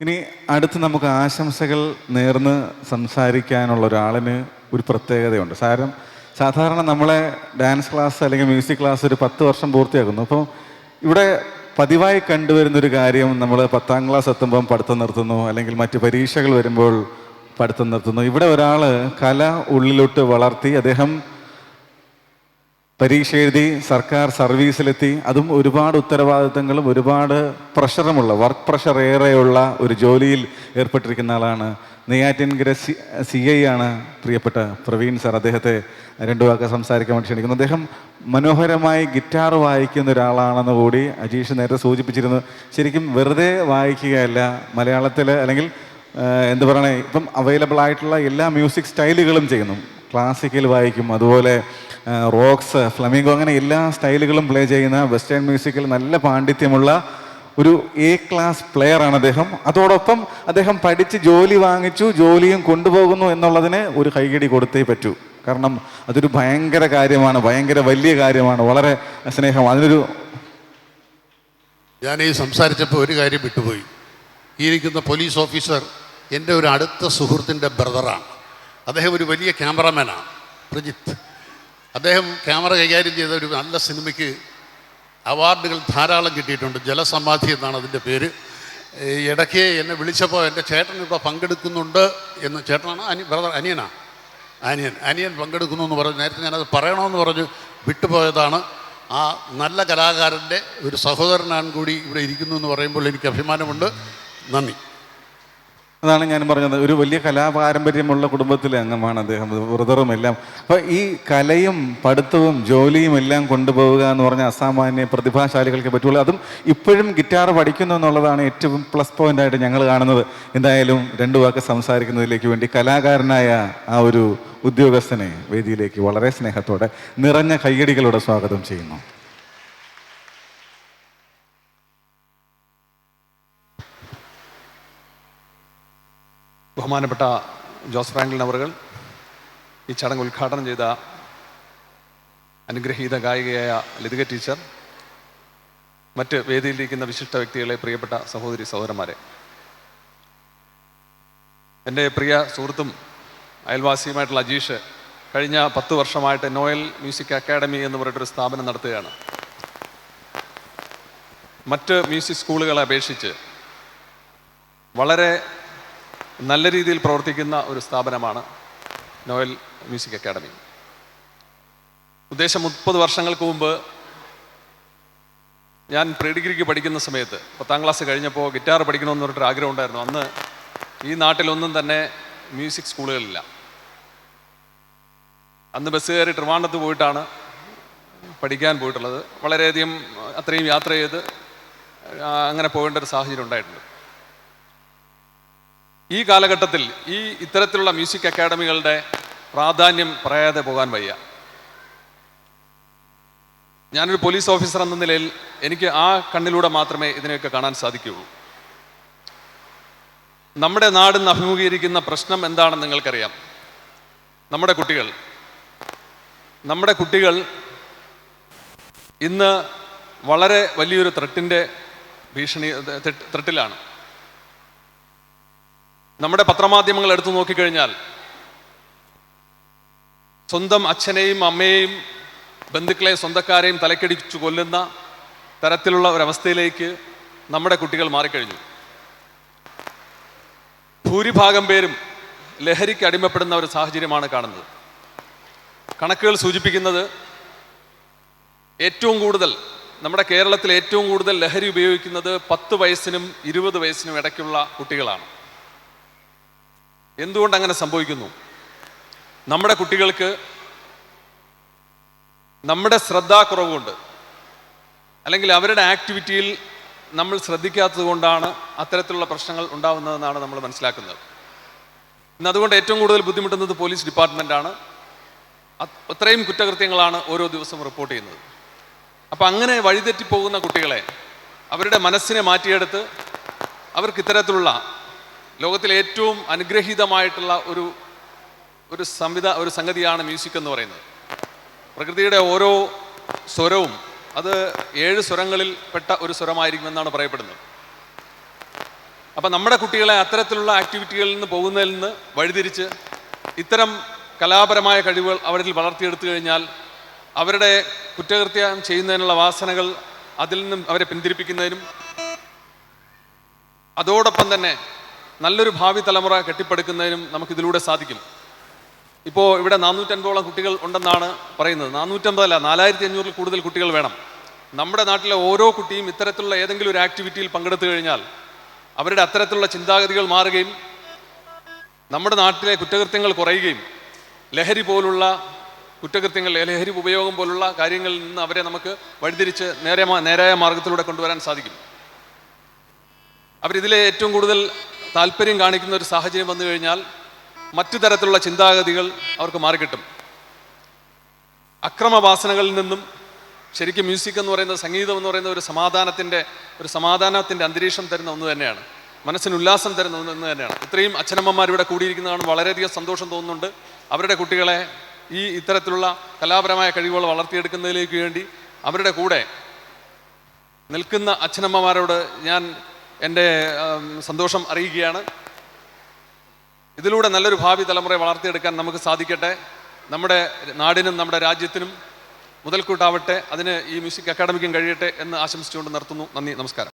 ഇനി അടുത്ത് നമുക്ക് ആശംസകൾ നേർന്ന് സംസാരിക്കാനുള്ള ഒരാളിന് ഒരു പ്രത്യേകതയുണ്ട്. സാധാരണ നമ്മളെ ഡാൻസ് ക്ലാസ് അല്ലെങ്കിൽ മ്യൂസിക് ക്ലാസ് ഒരു 10 വർഷം പൂർത്തിയാക്കുന്നു. അപ്പോൾ ഇവിടെ പതിവായി കണ്ടുവരുന്നൊരു കാര്യം, നമ്മൾ 10ാം ക്ലാസ് എത്തുമ്പം പഠിത്തം നിർത്തുന്നു, അല്ലെങ്കിൽ മറ്റ് പരീക്ഷകൾ വരുമ്പോൾ പഠിത്തം നിർത്തുന്നു. ഇവിടെ ഒരാൾ കല ഉള്ളിലോട്ട് വളർത്തി, അദ്ദേഹം പരീക്ഷ എഴുതി സർക്കാർ സർവീസിലെത്തി, അതും ഒരുപാട് ഉത്തരവാദിത്തങ്ങളും ഒരുപാട് പ്രഷറുമുള്ള, വർക്ക് പ്രഷർ ഏറെയുള്ള ഒരു ജോലിയിൽ ഏർപ്പെട്ടിരിക്കുന്ന ആളാണ്. നെയ്യാറ്റിൻകര CI ആണ് പ്രിയപ്പെട്ട പ്രവീൺ സാർ. അദ്ദേഹത്തെ 2 വാക്ക് സംസാരിക്കാൻ വേണ്ടി ക്ഷണിക്കുന്നു. അദ്ദേഹം മനോഹരമായി ഗിറ്റാർ വായിക്കുന്ന ഒരാളാണെന്ന് കൂടി അജീഷ് നേരത്തെ സൂചിപ്പിച്ചിരുന്നു. ശരിക്കും വെറുതെ വായിക്കുകയല്ല, മലയാളത്തിൽ അല്ലെങ്കിൽ എന്ത് പറയണേ, ഇപ്പം അവൈലബിൾ ആയിട്ടുള്ള എല്ലാ മ്യൂസിക് സ്റ്റൈലുകളും ചെയ്യുന്നു. ക്ലാസിക്കൽ വായിക്കും, അതുപോലെ റോക്സ്, ഫ്ലമിംഗോ, അങ്ങനെ എല്ലാ സ്റ്റൈലുകളും പ്ലേ ചെയ്യുന്ന, വെസ്റ്റേൺ മ്യൂസിക്കിൽ നല്ല പാണ്ഡിത്യമുള്ള ഒരു A ക്ലാസ് പ്ലെയറാണ് അദ്ദേഹം. അതോടൊപ്പം അദ്ദേഹം പഠിച്ച് ജോലി വാങ്ങിച്ചു, ജോലിയും കൊണ്ടുപോകുന്നു എന്നുള്ളതിന് ഒരു കൈയടി കൊടുത്തേ പറ്റൂ. കാരണം അതൊരു ഭയങ്കര കാര്യമാണ്, ഭയങ്കര വലിയ കാര്യമാണ്, വളരെ സ്നേഹം. ഞാൻ ഈ സംസാരിച്ചപ്പോൾ ഒരു കാര്യം വിട്ടുപോയി. ഈ ഇരിക്കുന്ന പോലീസ് ഓഫീസർ എൻ്റെ ഒരു അടുത്ത സുഹൃത്തിൻ്റെ ബ്രദറാണ്. അദ്ദേഹം ഒരു വലിയ ക്യാമറാമാനാണ്, പ്രജിത്ത്. അദ്ദേഹം ക്യാമറ കൈകാര്യം ചെയ്ത ഒരു നല്ല സിനിമയ്ക്ക് അവാർഡുകൾ ധാരാളം കിട്ടിയിട്ടുണ്ട്. ജലസമാധി എന്നാണ് അതിൻ്റെ പേര്. ഇടയ്ക്ക് എന്നെ വിളിച്ചപ്പോൾ എൻ്റെ ചേട്ടൻ ഇവിടെ പങ്കെടുക്കുന്നുണ്ട് എന്ന്. ചേട്ടനാണ് ബ്രദർ, അനിയൻ പങ്കെടുക്കുന്നു എന്ന് പറഞ്ഞു. നേരത്തെ ഞാനത് പറയണമെന്ന് പറഞ്ഞു വിട്ടുപോയതാണ്. ആ നല്ല കലാകാരൻ്റെ ഒരു സഹോദരനാണ് കൂടി ഇവിടെ ഇരിക്കുന്നു എന്ന് പറയുമ്പോൾ എനിക്ക് അഭിമാനമുണ്ട്. നന്ദി. അതാണ് ഞാൻ പറഞ്ഞത്, ഒരു വലിയ കലാപാരമ്പര്യമുള്ള കുടുംബത്തിലെ അംഗമാണ് അദ്ദേഹം, ബ്രദറും എല്ലാം. അപ്പോൾ ഈ കലയും പഠിത്തവും ജോലിയും എല്ലാം കൊണ്ടുപോവുക എന്ന് പറഞ്ഞാൽ അസാമാന്യ പ്രതിഭാശാലികൾക്ക് പറ്റുള്ളൂ. അതും ഇപ്പോഴും ഗിറ്റാർ പഠിക്കുന്നു എന്നുള്ളതാണ് ഏറ്റവും പ്ലസ് പോയിൻ്റായിട്ട് ഞങ്ങൾ കാണുന്നത്. എന്തായാലും 2 വാക്ക് സംസാരിക്കുന്നതിലേക്ക് വേണ്ടി കലാകാരനായ ആ ഒരു ഉദ്യോഗസ്ഥനെ വേദിയിലേക്ക് വളരെ സ്നേഹത്തോടെ നിറഞ്ഞ കയ്യടികളോടെ സ്വാഗതം ചെയ്യുന്നു. ബഹുമാനപ്പെട്ട ജോസ് ഫ്രാങ്ക്ലിൻ അവറുകൾ, ഈ ചടങ്ങ് ഉദ്ഘാടനം ചെയ്ത അനുഗ്രഹീത ഗായികയായ ലതിക ടീച്ചർ, മറ്റ് വേദിയിലിരിക്കുന്ന വിശിഷ്ട വ്യക്തികളെ, പ്രിയപ്പെട്ട സഹോദരി സഹോദരന്മാരെ, എൻ്റെ പ്രിയ സുഹൃത്തും അയൽവാസിയുമായിട്ടുള്ള അജീഷ് കഴിഞ്ഞ 10 വർഷമായിട്ട് നോയൽ മ്യൂസിക് അക്കാഡമി എന്ന് പറഞ്ഞിട്ടൊരു സ്ഥാപനം നടത്തുകയാണ്. മറ്റ് മ്യൂസിക് സ്കൂളുകളെ അപേക്ഷിച്ച് വളരെ നല്ല രീതിയിൽ പ്രവർത്തിക്കുന്ന ഒരു സ്ഥാപനമാണ് നോയൽ മ്യൂസിക് അക്കാഡമി. ഉദ്ദേശം 30 വർഷങ്ങൾക്ക് മുമ്പ് ഞാൻ പ്രീ ഡിഗ്രിക്ക് പഠിക്കുന്ന സമയത്ത് 10ാം ക്ലാസ് കഴിഞ്ഞപ്പോൾ ഗിറ്റാർ പഠിക്കണമെന്ന് പറഞ്ഞിട്ടൊരു ആഗ്രഹം ഉണ്ടായിരുന്നു. അന്ന് ഈ നാട്ടിലൊന്നും തന്നെ മ്യൂസിക് സ്കൂളുകളില്ല. അന്ന് ബസ് കയറി ട്രിവാൻഡ്രത്ത് പോയിട്ടാണ് പഠിക്കാൻ പോയിട്ടുള്ളത്. വളരെയധികം അത്രയും യാത്ര ചെയ്ത് അങ്ങനെ പോകേണ്ട ഒരു സാഹചര്യം ഉണ്ടായിട്ടുണ്ട്. ഈ കാലഘട്ടത്തിൽ ഇത്തരത്തിലുള്ള മ്യൂസിക് അക്കാഡമികളുടെ പ്രാധാന്യം പറയാതെ പോകാൻ വയ്യ. ഞാനൊരു പോലീസ് ഓഫീസർ എന്ന നിലയിൽ എനിക്ക് ആ കണ്ണിലൂടെ മാത്രമേ ഇതിനെയൊക്കെ കാണാൻ സാധിക്കുകയുള്ളൂ. നമ്മുടെ നാടിന്ന് അഭിമുഖീകരിക്കുന്ന പ്രശ്നം എന്താണെന്ന് നിങ്ങൾക്കറിയാം. നമ്മുടെ കുട്ടികൾ ഇന്ന് വളരെ വലിയൊരു ത്രെട്ടിലാണ്. നമ്മുടെ പത്രമാധ്യമങ്ങൾ എടുത്തു നോക്കിക്കഴിഞ്ഞാൽ സ്വന്തം അച്ഛനെയും അമ്മയെയും ബന്ധുക്കളെയും സ്വന്തക്കാരെയും തലക്കടിച്ചു കൊല്ലുന്ന തരത്തിലുള്ള ഒരവസ്ഥയിലേക്ക് നമ്മുടെ കുട്ടികൾ മാറിക്കഴിഞ്ഞു. ഭൂരിഭാഗം പേരും ലഹരിക്ക് അടിമപ്പെടുന്ന ഒരു സാഹചര്യമാണ് കാണുന്നത്. കണക്കുകൾ സൂചിപ്പിക്കുന്നത് നമ്മുടെ കേരളത്തിൽ ഏറ്റവും കൂടുതൽ ലഹരി ഉപയോഗിക്കുന്നത് 10 വയസ്സിനും 20 വയസ്സിനും ഇടയ്ക്കുള്ള കുട്ടികളാണ്. എന്തുകൊണ്ട് അങ്ങനെ സംഭവിക്കുന്നു? നമ്മുടെ കുട്ടികൾക്ക് നമ്മുടെ ശ്രദ്ധാക്കുറവുകൊണ്ട്, അല്ലെങ്കിൽ അവരുടെ ആക്ടിവിറ്റിയിൽ നമ്മൾ ശ്രദ്ധിക്കാത്തത് കൊണ്ടാണ് അത്തരത്തിലുള്ള പ്രശ്നങ്ങൾ ഉണ്ടാവുന്നതെന്നാണ് നമ്മൾ മനസ്സിലാക്കുന്നത്. ഇന്ന് അതുകൊണ്ട് ഏറ്റവും കൂടുതൽ ബുദ്ധിമുട്ടുന്നത് പോലീസ് ഡിപ്പാർട്ട്മെൻറ്റാണ്. അത്രയും കുറ്റകൃത്യങ്ങളാണ് ഓരോ ദിവസവും റിപ്പോർട്ട് ചെയ്യുന്നത്. അപ്പം അങ്ങനെ വഴിതെറ്റിപ്പോകുന്ന കുട്ടികളെ, അവരുടെ മനസ്സിനെ മാറ്റിയെടുത്ത് അവർക്ക് ഇത്തരത്തിലുള്ള ലോകത്തിലെ ഏറ്റവും അനുഗ്രഹീതമായിട്ടുള്ള ഒരു സംഗതിയാണ് മ്യൂസിക് എന്ന് പറയുന്നത്. പ്രകൃതിയുടെ ഓരോ സ്വരവും അത് 7 സ്വരങ്ങളിൽ പെട്ട ഒരു സ്വരമായിരിക്കുമെന്നാണ് പറയപ്പെടുന്നത്. അപ്പം നമ്മുടെ കുട്ടികളെ അത്തരത്തിലുള്ള ആക്ടിവിറ്റികളിൽ നിന്ന് പോകുന്നതിൽ നിന്ന് വഴിതിരിച്ച് ഇത്തരം കലാപരമായ കഴിവുകൾ അവരിൽ വളർത്തിയെടുത്തു കഴിഞ്ഞാൽ അവരുടെ കുറ്റകൃത്യം ചെയ്യുന്നതിനുള്ള വാസനകൾ അതിൽ നിന്നും അവരെ പിന്തിരിപ്പിക്കുന്നതിനും അതോടൊപ്പം തന്നെ നല്ലൊരു ഭാവി തലമുറ കെട്ടിപ്പടുക്കുന്നതിനും നമുക്കിതിലൂടെ സാധിക്കും. ഇപ്പോൾ ഇവിടെ 450ഓളം കുട്ടികൾ ഉണ്ടെന്നാണ് പറയുന്നത്. 450 അല്ല, 4500 കൂടുതൽ കുട്ടികൾ വേണം. നമ്മുടെ നാട്ടിലെ ഓരോ കുട്ടിയും ഇത്തരത്തിലുള്ള ഏതെങ്കിലും ഒരു ആക്ടിവിറ്റിയിൽ പങ്കെടുത്തു കഴിഞ്ഞാൽ അവരുടെ അത്തരത്തിലുള്ള ചിന്താഗതികൾ മാറുകയും നമ്മുടെ നാട്ടിലെ കുറ്റകൃത്യങ്ങൾ കുറയുകയും ലഹരി പോലുള്ള കുറ്റകൃത്യങ്ങൾ, ലഹരി ഉപയോഗം പോലുള്ള കാര്യങ്ങളിൽ നിന്ന് അവരെ നമുക്ക് വഴിതിരിച്ച് നേരായ മാർഗത്തിലൂടെ കൊണ്ടുവരാൻ സാധിക്കും. അവരിതിലെ ഏറ്റവും കൂടുതൽ താല്പര്യം കാണിക്കുന്ന ഒരു സാഹചര്യം വന്നു കഴിഞ്ഞാൽ മറ്റു തരത്തിലുള്ള ചിന്താഗതികൾ അവർക്ക് മാറിക്കിട്ടും. അക്രമവാസനകളിൽ നിന്നും ശരിക്കും മ്യൂസിക് എന്ന് പറയുന്നത്, സംഗീതം എന്ന് പറയുന്നത് ഒരു സമാധാനത്തിൻ്റെ അന്തരീക്ഷം തരുന്ന ഒന്ന് തന്നെയാണ്. മനസ്സിന് ഉല്ലാസം തരുന്ന ഒന്ന് തന്നെയാണ്. ഇത്രയും അച്ഛനമ്മമാരിവിടെ കൂടിയിരിക്കുന്നതാണ് വളരെയധികം സന്തോഷം തോന്നുന്നുണ്ട്. അവരുടെ കുട്ടികളെ ഈ ഇത്തരത്തിലുള്ള കലാപരമായ കഴിവുകൾ വളർത്തിയെടുക്കുന്നതിലേക്ക് വേണ്ടി അവരുടെ കൂടെ നിൽക്കുന്ന അച്ഛനമ്മമാരോട് ഞാൻ എൻ്റെ സന്തോഷം അറിയിക്കുകയാണ്. ഇതിലൂടെ നല്ലൊരു ഭാവി തലമുറയെ വളർത്തിയെടുക്കാൻ നമുക്ക് സാധിക്കട്ടെ. നമ്മുടെ നാടിനും നമ്മുടെ രാജ്യത്തിനും മുതൽക്കൂട്ടാവട്ടെ. അതിന് ഈ മ്യൂസിക് അക്കാഡമിക്കും കഴിയട്ടെ എന്ന് ആശംസിച്ചുകൊണ്ട് നിർത്തുന്നു. നന്ദി, നമസ്കാരം.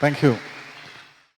Thank you.